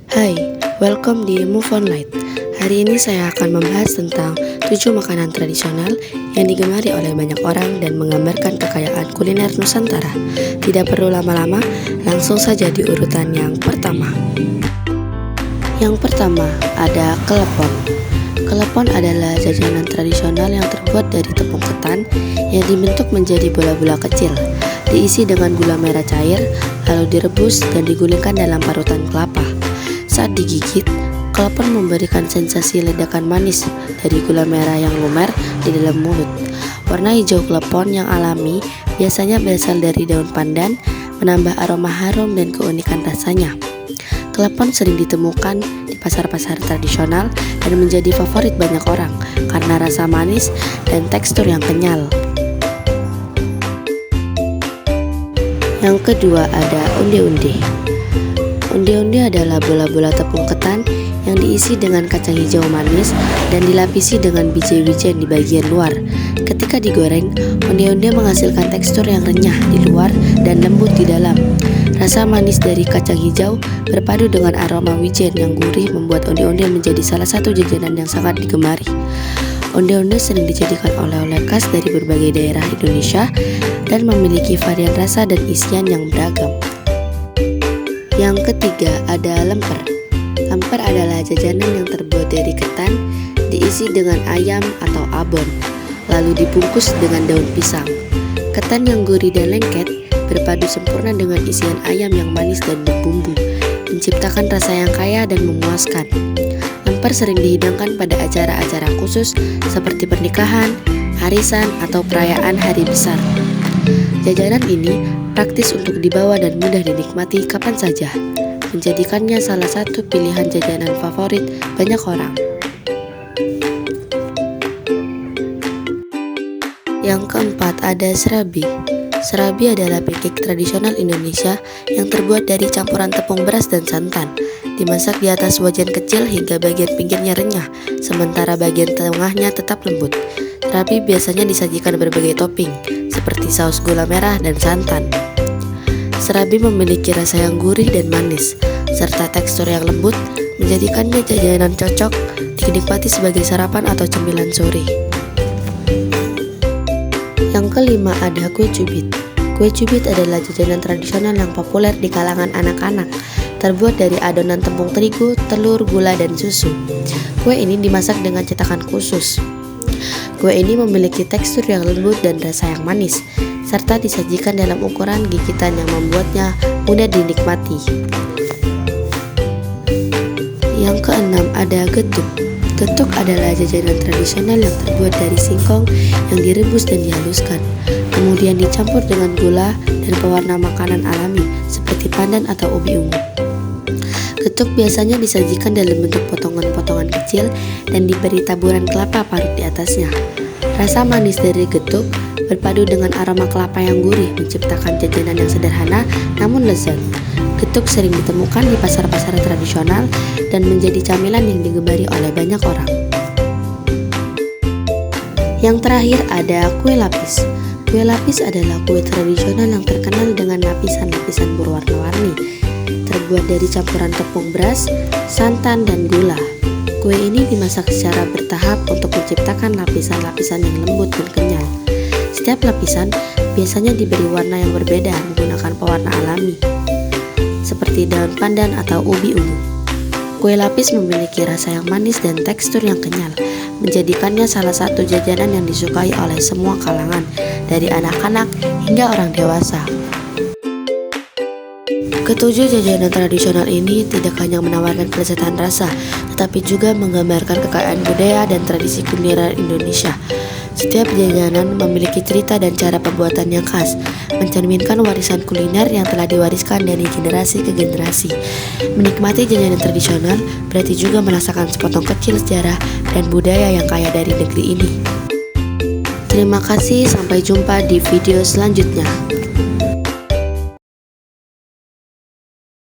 Hai, welcome di Move On Light. Hari ini saya akan membahas tentang 7 makanan tradisional yang digemari oleh banyak orang dan menggambarkan kekayaan kuliner Nusantara. Tidak perlu lama-lama, langsung saja di urutan yang pertama. Yang pertama ada kelepon. Kelepon adalah jajanan tradisional yang terbuat dari tepung ketan yang dibentuk menjadi bola-bola kecil, diisi dengan gula merah cair, lalu direbus dan digulingkan dalam parutan kelapa. Saat digigit, kelepon memberikan sensasi ledakan manis dari gula merah yang lumer di dalam mulut. Warna hijau kelepon yang alami biasanya berasal dari daun pandan, menambah aroma harum dan keunikan rasanya. Kelepon sering ditemukan di pasar-pasar tradisional dan menjadi favorit banyak orang karena rasa manis dan tekstur yang kenyal. Yang kedua ada onde-onde. Onde-onde adalah bola-bola tepung ketan yang diisi dengan kacang hijau manis dan dilapisi dengan biji wijen di bagian luar. Ketika digoreng, onde-onde menghasilkan tekstur yang renyah di luar dan lembut di dalam. Rasa manis dari kacang hijau berpadu dengan aroma wijen yang gurih membuat onde-onde menjadi salah satu jajanan yang sangat digemari. Onde-onde sering dijadikan oleh-oleh khas dari berbagai daerah Indonesia dan memiliki varian rasa dan isian yang beragam. Yang ketiga ada lemper. Lemper adalah jajanan yang terbuat dari ketan, diisi dengan ayam atau abon, lalu dibungkus dengan daun pisang. Ketan yang gurih dan lengket berpadu sempurna dengan isian ayam yang manis dan berbumbu, menciptakan rasa yang kaya dan memuaskan. Lemper sering dihidangkan pada acara-acara khusus seperti pernikahan, arisan, atau perayaan hari besar. Jajanan ini praktis untuk dibawa dan mudah dinikmati kapan saja, menjadikannya salah satu pilihan jajanan favorit banyak orang. Yang keempat ada serabi. Serabi adalah pancake tradisional Indonesia yang terbuat dari campuran tepung beras dan santan. Dimasak di atas wajan kecil hingga bagian pinggirnya renyah, sementara bagian tengahnya tetap lembut. Serabi biasanya disajikan berbagai topping, seperti saus gula merah dan santan. Serabi memiliki rasa yang gurih dan manis, serta tekstur yang lembut, menjadikannya jajanan cocok dinikmati sebagai sarapan atau cemilan sore. Yang kelima ada kue cubit. Kue cubit adalah jajanan tradisional yang populer di kalangan anak-anak, terbuat dari adonan tepung terigu, telur, gula, dan susu. Kue ini dimasak dengan cetakan khusus. Kue ini memiliki tekstur yang lembut dan rasa yang manis, serta disajikan dalam ukuran gigitan yang membuatnya mudah dinikmati. Yang keenam ada getuk. Getuk adalah jajanan tradisional yang terbuat dari singkong yang direbus dan dihaluskan, kemudian dicampur dengan gula dan pewarna makanan alami seperti pandan atau ubi ungu. Getuk biasanya disajikan dalam bentuk potongan-potongan kecil dan diberi taburan kelapa parut di atasnya. Rasa manis dari getuk berpadu dengan aroma kelapa yang gurih menciptakan jajanan yang sederhana namun lezat. Getuk sering ditemukan di pasar-pasar tradisional dan menjadi camilan yang digemari oleh banyak orang. Yang terakhir ada kue lapis. Kue lapis adalah kue tradisional yang terkenal dengan lapisan-lapisan berwarna-warni, terbuat dari campuran tepung beras, santan, dan gula. Kue ini dimasak secara bertahap untuk menciptakan lapisan-lapisan yang lembut dan kenyal. Setiap lapisan biasanya diberi warna yang berbeda menggunakan pewarna alami, seperti daun pandan atau ubi ungu. Kue lapis memiliki rasa yang manis dan tekstur yang kenyal, menjadikannya salah satu jajanan yang disukai oleh semua kalangan, dari anak-anak hingga orang dewasa. Ketujuh jajanan tradisional ini tidak hanya menawarkan kelezatan rasa, tetapi juga menggambarkan kekayaan budaya dan tradisi kuliner Indonesia. Setiap jajanan memiliki cerita dan cara pembuatan yang khas, mencerminkan warisan kuliner yang telah diwariskan dari generasi ke generasi. Menikmati jajanan tradisional berarti juga merasakan sepotong kecil sejarah dan budaya yang kaya dari negeri ini. Terima kasih, sampai jumpa di video selanjutnya.